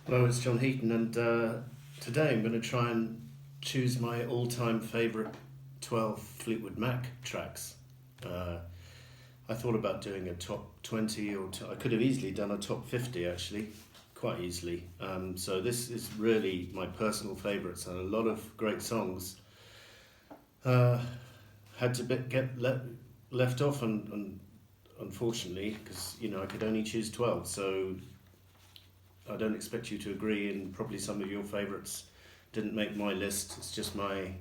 Hello, it's John Heaton, and today I'm going to try and choose my all-time favourite 12 Fleetwood Mac tracks. I thought about doing a top 20, or I could have easily done a top 50 actually, quite easily. So this is really my personal favourites, and a lot of great songs uh, had to get left off, and unfortunately, because I could only choose 12, so I don't expect you to agree, and probably some of your favourites didn't make my list. It's just my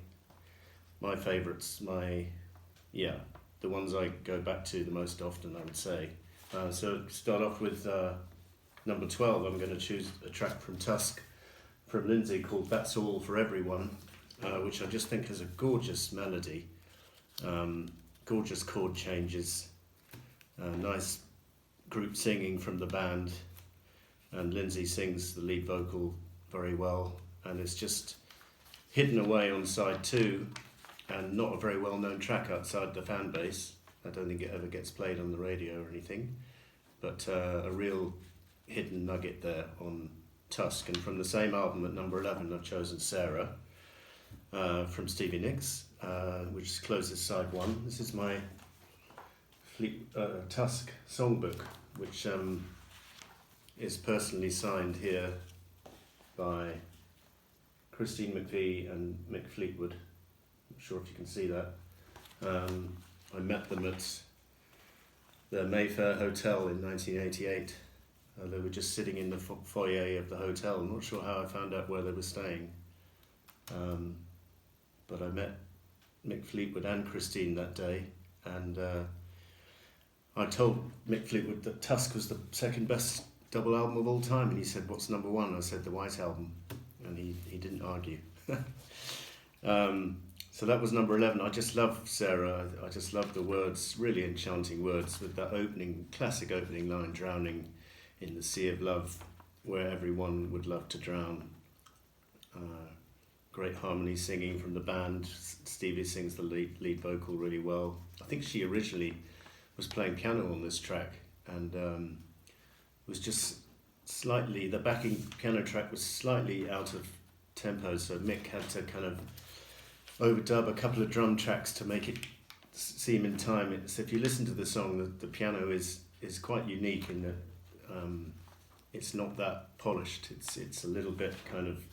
favourites, the ones I go back to the most often, I would say. So to start off with number 12, I'm going to choose a track from Tusk, from Lindsay, called That's All for Everyone, which I just think has a gorgeous melody, gorgeous chord changes, nice group singing from the band, and Lindsay sings the lead vocal very well, and it's just hidden away on side 2, and not a very well known track outside the fan base. I don't think it ever gets played on the radio or anything, but a real hidden nugget there on Tusk. And from the same album at number 11, I've chosen Sarah, from Stevie Nicks, which closes side 1. This is my Tusk songbook, which is personally signed here by Christine McVie and Mick Fleetwood. I'm not sure if you can see that. I met them at the Mayfair Hotel in 1988. They were just sitting in the foyer of the hotel. I'm not sure how I found out where they were staying. But I met Mick Fleetwood and Christine that day, and I told Mick Fleetwood that Tusk was the second best double album of all time, and he said, "What's number 1?" I said, "The White Album," and he didn't argue. So that was number 11. I just love Sarah. I just love the words, really enchanting words, with that classic opening line, "Drowning in the sea of love, where everyone would love to drown." Great harmony singing from the band. Stevie sings the lead vocal really well. I think she originally was playing piano on this track, and was just slightly, the backing piano track was slightly out of tempo, so Mick had to kind of overdub a couple of drum tracks to make it seem in time. So if you listen to the song, the piano is quite unique in that it's not that polished. It's a little bit kind of,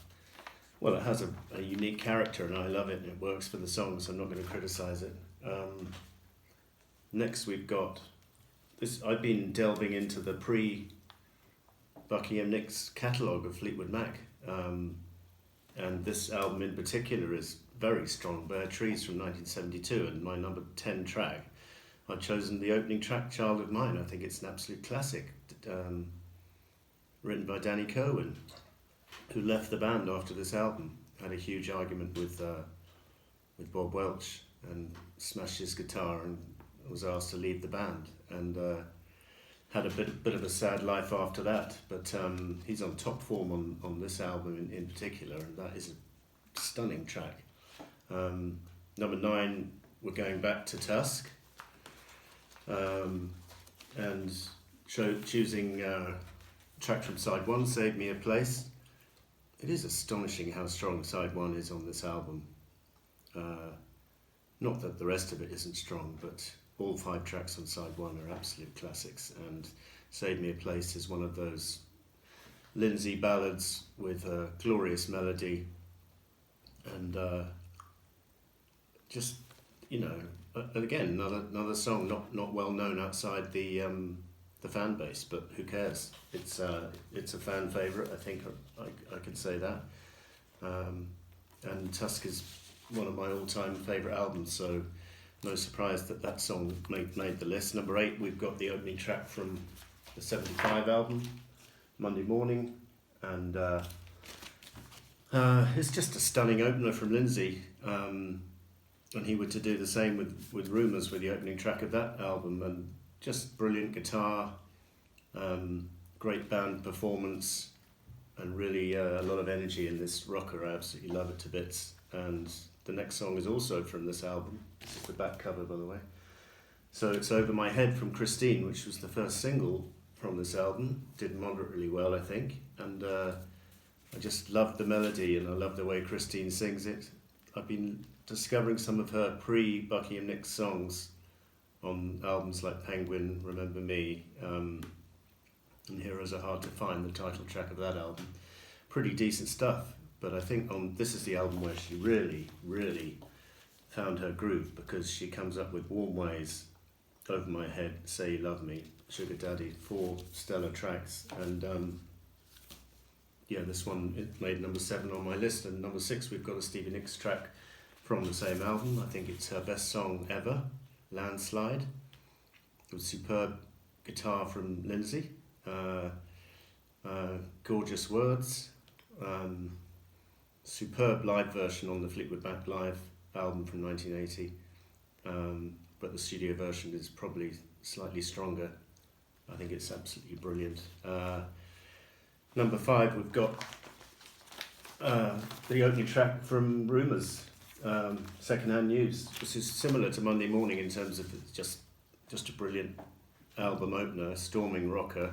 well, it has a unique character, and I love it, and it works for the song, so I'm not going to criticise it. Next we've got this. I've been delving into the Buckingham Nicks catalogue of Fleetwood Mac, and this album in particular is very strong. Bare Trees from 1972, and my number 10 track, I've chosen the opening track, Child of Mine. I think it's an absolute classic, written by Danny Cohen, who left the band after this album, had a huge argument with Bob Welch, and smashed his guitar, and was asked to leave the band, and had a bit of a sad life after that, but he's on top form on this album in particular, and that is a stunning track. Number 9, we're going back to Tusk, and choosing a track from side 1, Save Me a Place. It is astonishing how strong side 1 is on this album. Not that the rest of it isn't strong, but all 5 tracks on side 1 are absolute classics, and Save Me a Place is one of those Lindsay ballads with a glorious melody, and just, again, another song not well known outside the fan base, but who cares? It's a fan favourite, I think I could say that. And Tusk is one of my all-time favourite albums, so no surprise that song made the list. Number 8, we've got the opening track from the 75 album, Monday Morning, and it's just a stunning opener from Lindsay, and he were to do the same with Rumours, with the opening track of that album, and just brilliant guitar, great band performance, and really a lot of energy in this rocker. I absolutely love it to bits. And the next song is also from this album. This is the back cover, by the way. So it's Over My Head from Christine, which was the first single from this album. Did moderately well, I think. And I just love the melody and I love the way Christine sings it. I've been discovering some of her pre-Bucky and Nick songs on albums like Penguin, Remember Me, and Heroes Are Hard to Find, the title track of that album. Pretty decent stuff, but I think this is the album where she really, really found her groove, because she comes up with Warm Ways, Over My Head, Say You Love Me, Sugar Daddy, 4 stellar tracks, and this one, it made number 7 on my list, and number 6 we've got a Stevie Nicks track from the same album. I think it's her best song ever, Landslide, with superb guitar from Lindsay, gorgeous words, superb live version on the Fleetwood Mac Live album from 1980, but the studio version is probably slightly stronger. I think it's absolutely brilliant. Number 5, we've got the opening track from Rumours, Secondhand News. This is similar to Monday Morning in terms of it's just a brilliant album opener, storming rocker,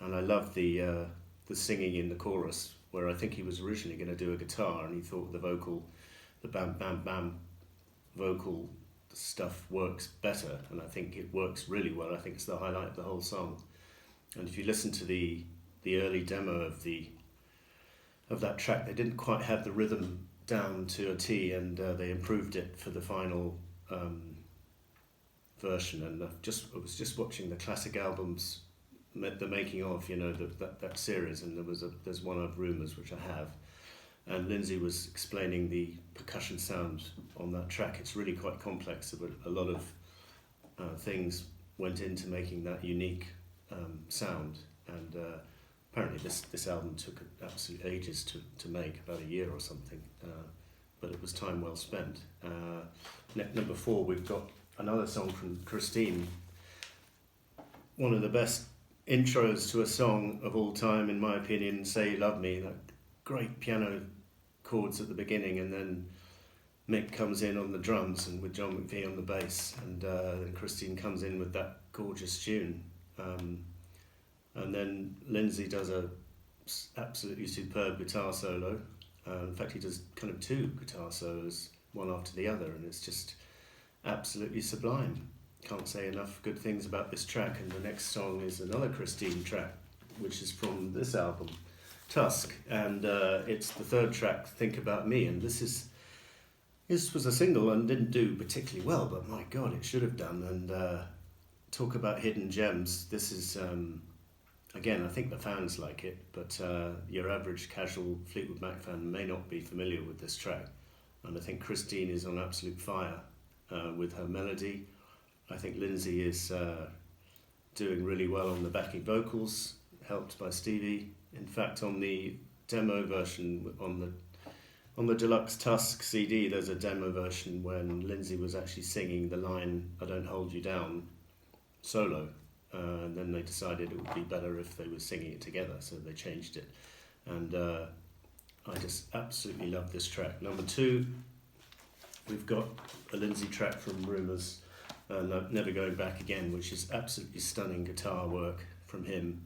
and I love the singing in the chorus, where I think he was originally going to do a guitar and he thought the bam bam bam vocal stuff works better, and I think it works really well. I think it's the highlight of the whole song. And if you listen to the early demo of that track, they didn't quite have the rhythm down to a T, and they improved it for the final version. And I was just watching the classic albums, the making of, that series, and there's one of Rumours which I have, and Lindsay was explaining the percussion sound on that track. It's really quite complex. A lot of things went into making that unique sound, and apparently this album took absolute ages to make, about a year or something, but it was time well spent. Number 4, we've got another song from Christine, one of the best intros to a song of all time, in my opinion, Say You Love Me. That great piano chords at the beginning, and then Mick comes in on the drums and with John McVie on the bass, and then Christine comes in with that gorgeous tune. And then Lindsay does a absolutely superb guitar solo. In fact, he does kind of 2 guitar solos, one after the other, and it's just absolutely sublime. Can't say enough good things about this track. And the next song is another Christine track, which is from this album, Tusk, and it's the 3rd track, Think About Me. And this was a single and didn't do particularly well, but my God, it should have done. And talk about hidden gems. This is again, I think the fans like it, but your average casual Fleetwood Mac fan may not be familiar with this track. And I think Christine is on absolute fire with her melody. I think Lindsay is doing really well on the backing vocals, helped by Stevie. In fact, on the demo version, on the deluxe Tusk CD, there's a demo version when Lindsay was actually singing the line, I Don't Hold You Down, solo. And then they decided it would be better if they were singing it together, so they changed it. And I just absolutely love this track. Number 2, we've got a Lindsay track from Rumours, Never Going Back Again, which is absolutely stunning guitar work from him.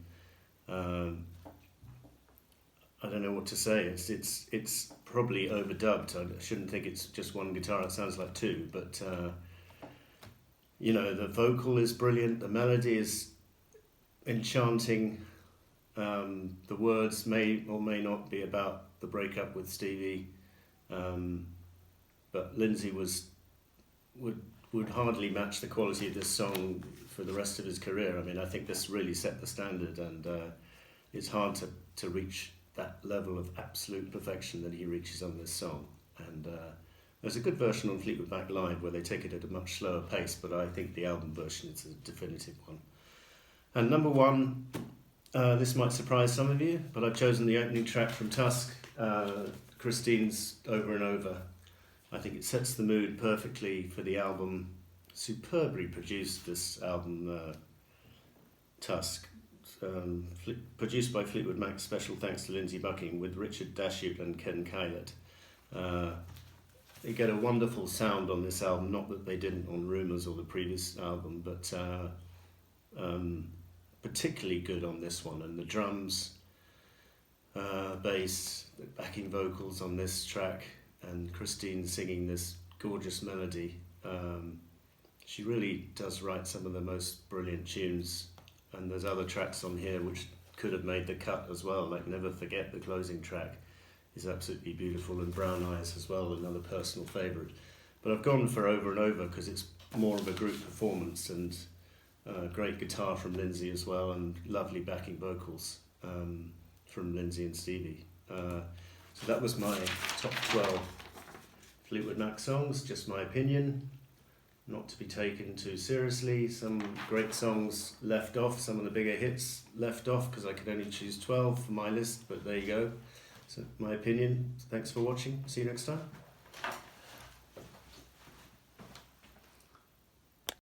I don't know what to say. It's probably overdubbed. I shouldn't think it's just one guitar. It sounds like 2, but the vocal is brilliant. The melody is enchanting. The words may or may not be about the breakup with Stevie, but Lindsay would hardly match the quality of this song for the rest of his career. I mean, I think this really set the standard, and it's hard to reach that level of absolute perfection that he reaches on this song. And there's a good version on Fleetwood Mac Live where they take it at a much slower pace, but I think the album version is a definitive one. And number 1, this might surprise some of you, but I've chosen the opening track from Tusk, Christine's Over and Over. I think it sets the mood perfectly for the album. Superbly produced, this album, Tusk. Produced by Fleetwood Mac, special thanks to Lindsay Bucking, with Richard Dashute and Ken Kylett. They get a wonderful sound on this album, not that they didn't on Rumours or the previous album, but particularly good on this one. And the drums, bass, backing vocals on this track, and Christine singing this gorgeous melody. She really does write some of the most brilliant tunes, and there's other tracks on here which could have made the cut as well, like Never Forget, the closing track, is absolutely beautiful, and Brown Eyes as well, another personal favourite. But I've gone for Over and Over because it's more of a group performance, and great guitar from Lindsay as well, and lovely backing vocals from Lindsay and Stevie. So that was my top 12 Fleetwood Mac songs, just my opinion, not to be taken too seriously. Some great songs left off, some of the bigger hits left off because I could only choose 12 for my list, but there you go. So my opinion. Thanks for watching. See you next time.